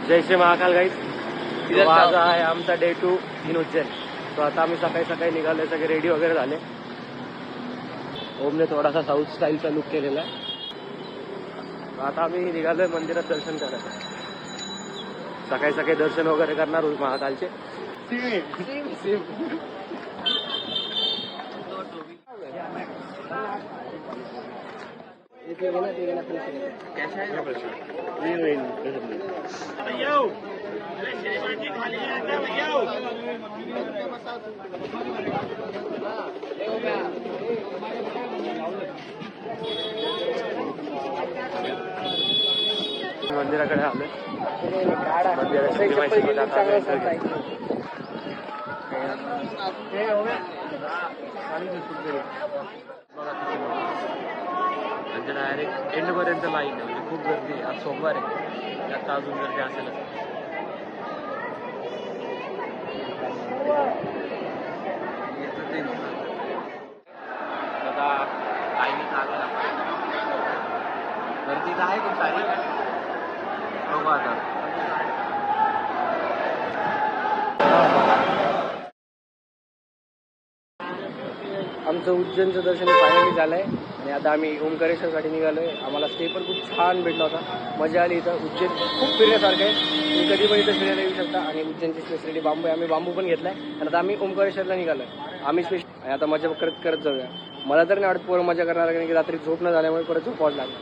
जय श्री महाकाल गाईस. आज आहे आमचा डे 2 इन उज्जैन. तो आता आम्ही सकाळी सकाळी निघाले, सगळे रेडी वगैरे झाले. ओमने थोडासा साऊथ स्टाईलचा लुक केलेला आहे. आता आम्ही निघालोय मंदिरात दर्शन करायला. सकाळी सकाळी दर्शन वगैरे करणार महाकालचे. मंदिराकडे आलोय. मंदिराची माहिती म्हणजे डायरेक्ट एंड पर्यंत लाईन आहे. म्हणजे खूप गर्दी आहे. आज सोमवार आहे, त्यात अजून गर्दी असेल. आता लाईनीत आलेला गर्दी तर आहे खूप सारी. बघू आता. आमचं उज्जैनचं दर्शन फायनली झालंय आणि आता आम्ही ओंकारेश्वरसाठी निघालोय. आम्हाला स्टे पण खूप छान भेटला होता. मजा आली. इथं उज्जैन खूप फिरण्यासारखं आहे. तुम्ही कधी पण इथं फिरायला येऊ शकता. आणि उज्जैनची स्पेशलिटी बांबू आहे. आम्ही बांबू पण घेतलाय. आणि आता आम्ही ओंकारेश्वरला निघालोय. आम्ही स्पेशल आणि आता मजा करत जाऊया. मला तर नाही वाटत पोरं मजा करणार, कारण की रात्री झोप न झाल्यामुळे परत झोप वाट लागली.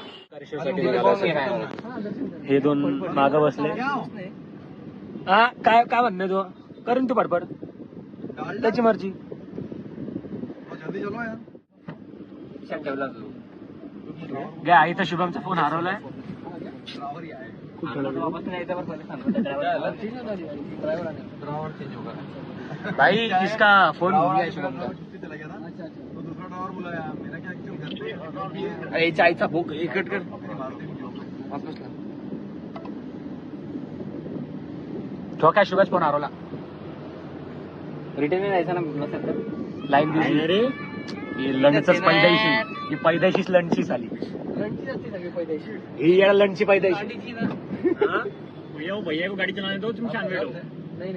हे दोन मागं बसले. हा काय काय म्हणणं तू करून तू पडपड त्याची मर्जी. घ्या इथं शुभमचा फोन हरवलाय. भाई किसका फोन भूल गया शुभम का. अरे चायचा भूक इकट कर वापस ला. तो काय शुभच फोन हरवला. रिटर्न जायचं ना लाईन दिली. लंडच पैदायशी. ही पैदायशीच लंडचीच आली. ही याला लंडची पैदायशी. भैया को गाड़ी चलाने दो, तुम शान बैठो. नहीं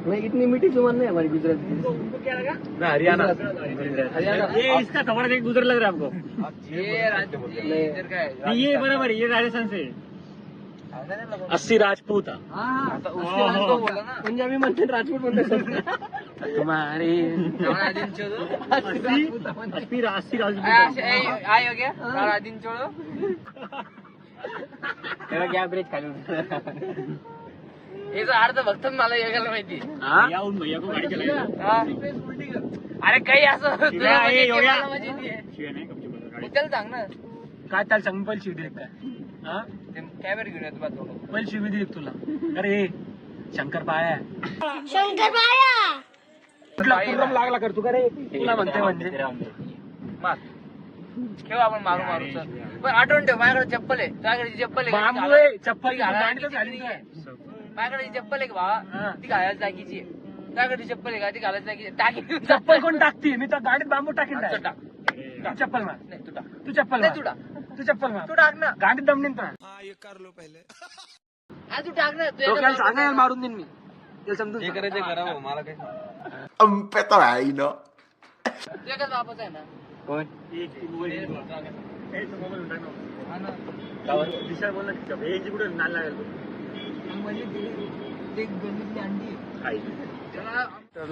नहीं इतनी मीठी जुबान नहीं हमारी गुजराती. उनको क्या लगा? मैं हरियाणा. ये इसका कपड़ा देख गुजर लग रहा है आपको. ये बराबर ये राजस्थान से 80 राजपूत. पंजाबी म्हणते राजपूत म्हणते. तुम्हारी 80 राजपूत आय हो गया. सारा दिन छोड़ो. क्या ब्रेक खाली याचा अर्थ फक्त मला योगाला माहिती. भैया को गाडी चलायला. अरे काही असं त्याला सांग ना. काय त्याला सांग पहिली शिडी काय. हा कॅमेरा घेऊन येतो बाजूला. पहिली शिडी दिली तुला. अरे शंकर पाया. शंकर पाया तुला लागला कर तू. का रे तुला म्हणते म्हणजे ठेव आपण मारू मारू. पण आठवण ठेव माझ्याकडे चप्पल आहे. तुझ्याकडे चप्पल आहे. चप्पल माझ्याकडे चप्पल आहे का भावा. ती घालायला जागीची. त्याकडे चप्पल आहे का ती घालायला जागीची. टाकी चप्पल कोण टाकते. मी तर गाडीत बांबू टाकीन. चप्पल मार. नाही तू टाक. तू चप्पल नाही. तू चप्पल मार. तू टाक ना. गाडीत दमनीन पण. ये कर लो पहिले. हा तू टाक ना. तो सांगा मारून देईन मी. ते समजून हे करायचं करा. मला काय पेतो आहे ना. तुझ्याकडे वापस आहे ना. कोण दिशा बोल ना. हे कुठे नाल लागेल.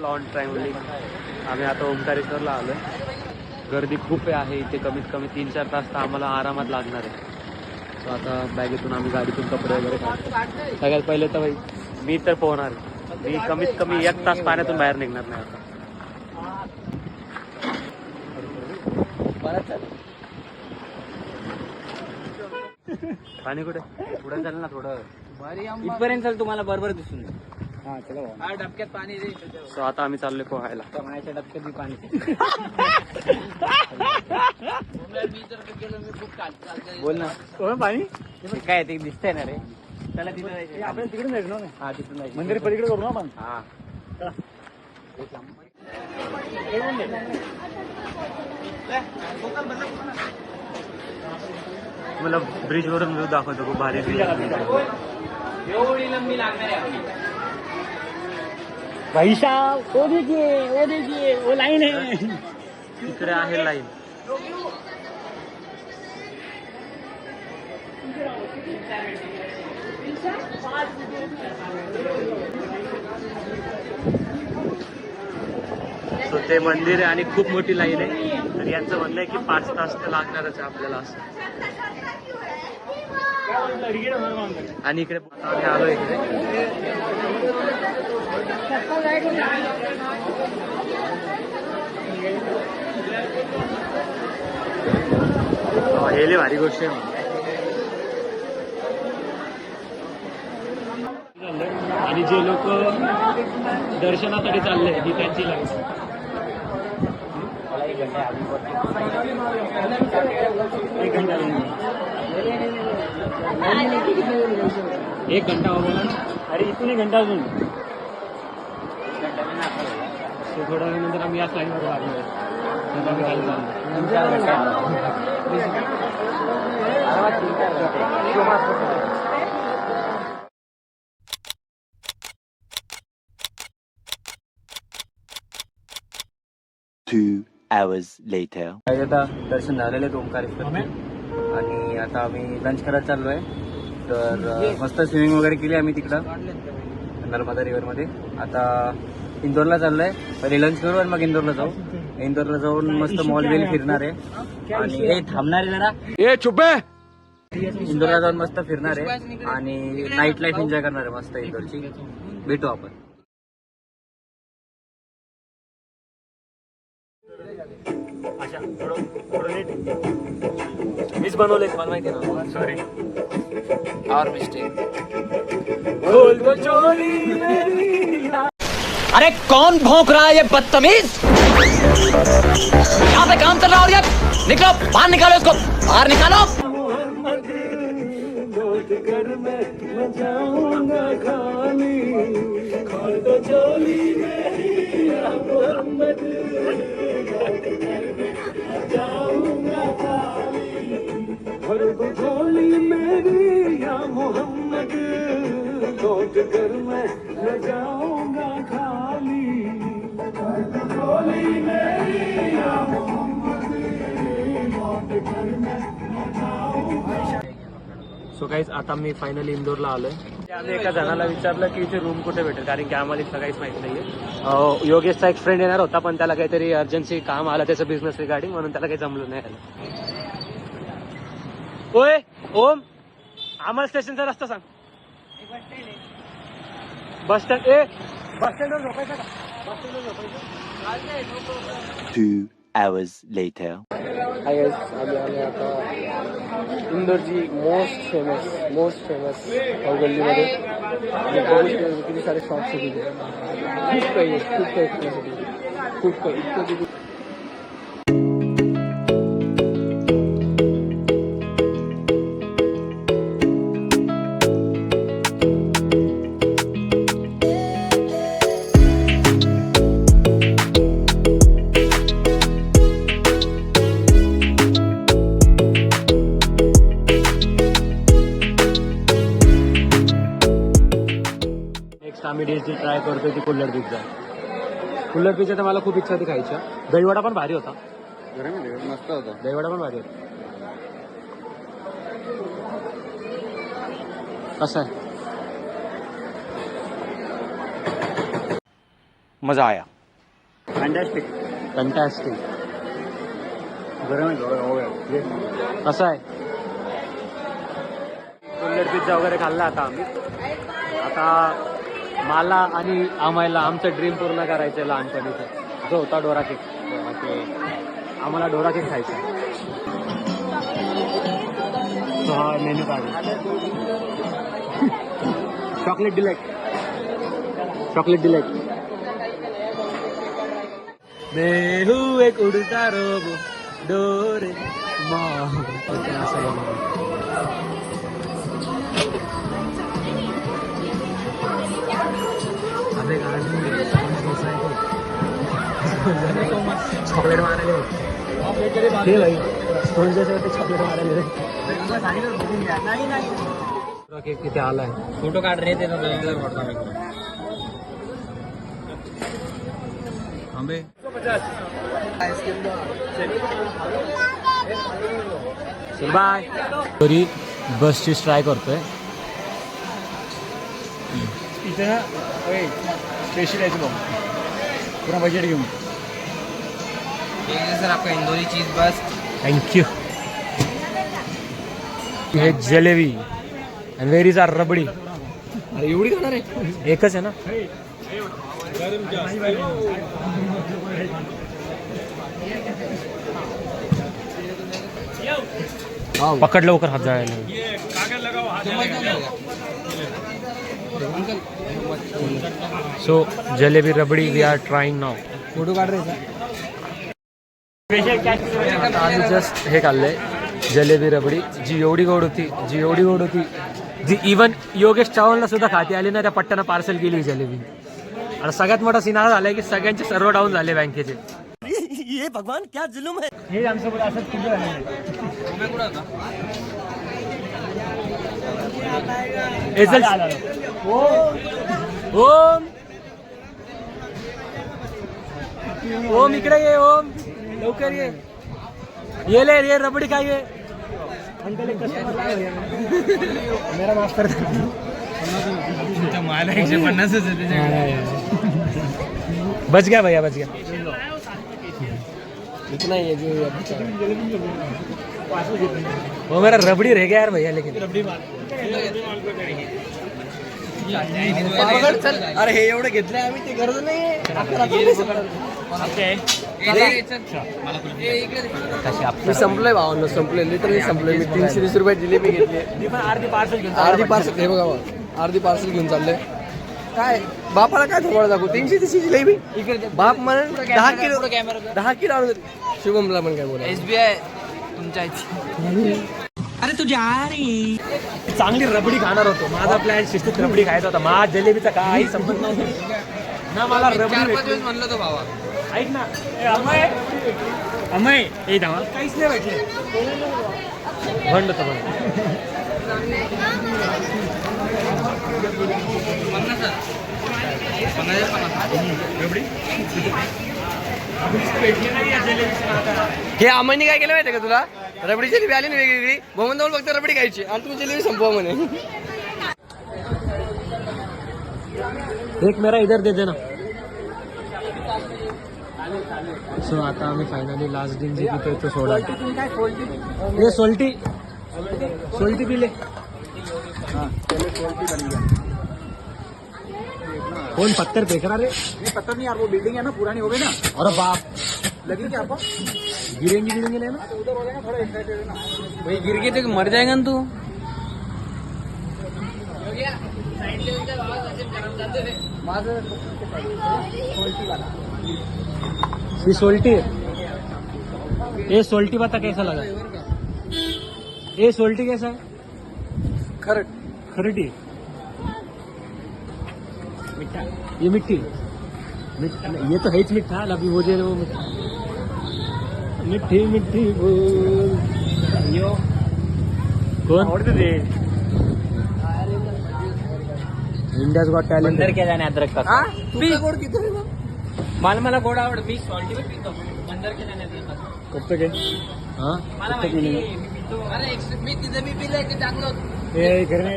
Lawn travelling. आम्ही आता ओंकारेश्वरला आलोय. गर्दी खूप आहे इथे. कमीत कमी 3-4 तास तर आम्हाला आरामात लागणार आहे. सो आता बॅगेतून आम्ही गाडीतून कपडे वगैरे काढतो. सगळ्यात पहिले तर भाई मी तर पोहणार. मी कमीत कमी 1 तास पाण्यातून बाहेर निघणार नाही आता. पाणी कुठे पुढे चाल ना थोडं. इथपर्यंत चाल तुम्हाला बरोबर दिसून. हा चला डबक्यात पाणी दे. सो आता आम्ही चाललोय पोहायला. माझ्या डबक्यात बी पाणी. बोल ना. पाणी काय ते दिसतंय ना रे. त्याला तिथे आपण तिकडून जायचं ना. हा तिकडून जायचं. मंदिर पलीकडे करू ना आपण. हा मला ब्रिजवरून व्ह्यू दाखवतो, खूप भारी view आहे. भाई साहब वो देखिए वो लाइन है. इकडे आहे लाईन. सो ते मंदिर आहे आणि खूप मोठी लाईन आहे. तर यांचं म्हणणं आहे की 5 तास तर लागणारच आहे आपल्याला असं. आणि इकडे आम्ही आलो इकडे. हे लय भारी गोष्ट आहे. आणि जे लोक दर्शनासाठी चालले ही त्यांची लाईन. एक घंटा हो गया. अरे इथून 1 घंटा अजून. थोड्या वेळानंतर आम्ही या लाईनवर लागलो. आम्ही खाली चाललो. 2 hours later. आता दर्शन झालेलं आहे ओंकारेश्वरचे आणि आता आम्ही लंच करायला चाललो आहे. तर मस्त स्विमिंग वगैरे केली आम्ही तिकडं नर्मदा रिव्हरमध्ये. आता इंदोरला चाललो आहे. पहिले लंच करू आणि मग इंदोरला जाऊ. इंदोरला जाऊन मस्त मॉल बिल फिरणार आहे आणि हे थांबणार आहे जरा. ए चुप है. इंदोरला जाऊन मस्त फिरणार आहे आणि नाईट लाईफ एन्जॉय करणार आहे मस्त इंदोरची. भेटू आपण. मीच बनवले मला माहिती ना. सॉरी. और मिस्टेक. अरे कौन भौंक रहा है ये बदतमीज? यहाँ पे काम चल रहा है. निकलो बाहर, निकालो इसको बाहर निकालो. सो गाईज आता मी फायनली इंदोरला आलोय. आम्ही एका जणाला विचारलं की इथे रूम कुठे भेटेल, कारण की आम्हाला इथं काहीच माहित नाहीये. योगेशचा एक फ्रेंड येणार होता पण त्याला काहीतरी अर्जन्सी काम आलं त्याचं बिझनेस रिगार्डिंग, म्हणून त्याला काही जमलं नाही. ओय ओम, आम्हाला स्टेशनचा रस्ता सांग. Bus stand. बस स्टँडवर झोपायचं का? बस स्टँडवर झोपायचं. 2 hours later. हाय गाईज, आम्ही आलो आता इंदोरची मोस्ट फेमस गल्लीमध्ये. आणि बघू शकतो किती सारे शॉप्स आहेत तिथे. खूप काही फिरण्यासाठी, खूप काही इतकं तिथे. आम्ही डिश जी ट्राय करतोय ती कुल्लड पिझ्झा. कुल्लड पिझ्झा तर मला खूप इच्छा होती खायच्या. दहीवडा पण भारी होता. मस्त होता दहीवडा पण भारी होता. कसं आहे? मजा आया. फॅन्टॅस्टिक. गरम आहे. कसं आहे? कुल्लड पिझ्झा वगैरे खाल्ला आता आम्ही. आता मला आणि आम्हाला आमचं ड्रीम पूर्ण करायचं आहे लहानपणीचं, जो होता डोरा केक. आम्हाला डोरा केक खायचा. तो हा मेन्यू कार्ड. Chocolate delight. मैं हूँ एक उड़ता रोबो डोरे चॉकलेट मारायला. दोनशे चॉकलेट मारायला केक तिथे आलाय. फोटो काढ रे त्याचा आंबे बाय. तरी बसची ट्राय करतोय. इथे ना स्पेशल यायचं बघ पुरा बजेट घेऊन. सर आपका इंदोरी चीज बस. थँक्यू. हे जलेबी आणि व्हेर इज आर रबडी. अरे एवढी खाणार आहे. एकच आहे ना. पकड लवकर हात जायला. So jalebi rabdi we are trying now. Photo काढ रे. आम्ही जस्ट हे खाल्लंय जलेबी रबडी जी एवढी गोड होती जी इवन योगेश चव्हाणला सुद्धा खाती आली ना. त्या पट्ट्यानं पार्सल केली ही जलेबी. आणि सगळ्यात मोठा सिनारा झालाय की सगळ्यांचे सर्व डाऊन झाले बँकेचे. ये भगवान क्या जुलूम है. हे आमच्याकडे असंच खूप ओम ओम इकडे ये. ओम लवकर ये. ये रबडी काय ये. मेरा माफ कर. बच गया भैया बच गया. इतना ही है जो वो मेरा रबड़ी रह गया यार भैया. लेकिन अरे हे एवढं घेतलंय आम्ही. ते गरज नाही. संपलंय भावांना. संपलंय लिटरली संपलंय. मी 320 रुपये जिलेबी घेतली. अर्धी पार्सल हे बघा अर्धी पार्सल घेऊन चाललंय. काय बापाला काय थोडं दाखवू. 330 जिलेबी बाप म्हणून 10 किलो आणून. शुभमला पण काय बोला. SBI तुमच्या इथे. अरे तू जा रे. चांगली रबडी खाणार होतो. माझा प्लॅन शिस्तीत रबडी खायचा होता. माझा जलेबीचा काही संबंध नव्हता ना. मला रबडी 4-5 वेळेस म्हणलं तो भावा. ऐक ना. अमय हे धावा काहीच नाही भेटले. भंड होतं भंड. हे अमयने काय केलं माहितीये का तुला. रबडी जलेबी आली ना वेगवेगळी. भवनजवळ फक्त रबडी खायची आणि तुम्ही जलेबी संपवा म्हणे. एक मेरा इधर दे देना. सो आता आम्ही फायनली लास्ट दिन जे पितोय तो सोडा. हे सोल्टी पिले. कौन पत्थर फेंक रहा रे. ये पता नहीं यार. वो बिल्डिंग है ना पुरानी हो गई ना. अरे बाप लगी क्या आपको. गिरेंगे ना. उधर हो जाएगा थोड़ा एक्साइटेड है ना. भाई गिर के तो मर जाएगा ना तू. ये सोल्टी ये सोल्टी बता कैसा लगा. ये सोल्टी कैसा है. खरटी. ये मिट्टी. ये तो है ही मिठा. अभी वो जो मिट्टी बोल. कौन इंडियाज गॉट टॅलेंट. क्या जाने अदरक का. मला गोड आवड. मी सॉल्टी पण पितो. बंदर क्या जाने अदरक का. कब तक है. हाँ मला माहिती. मी पितो. अरे मी तिथे मी पिलं की चांगलं होतं. घर में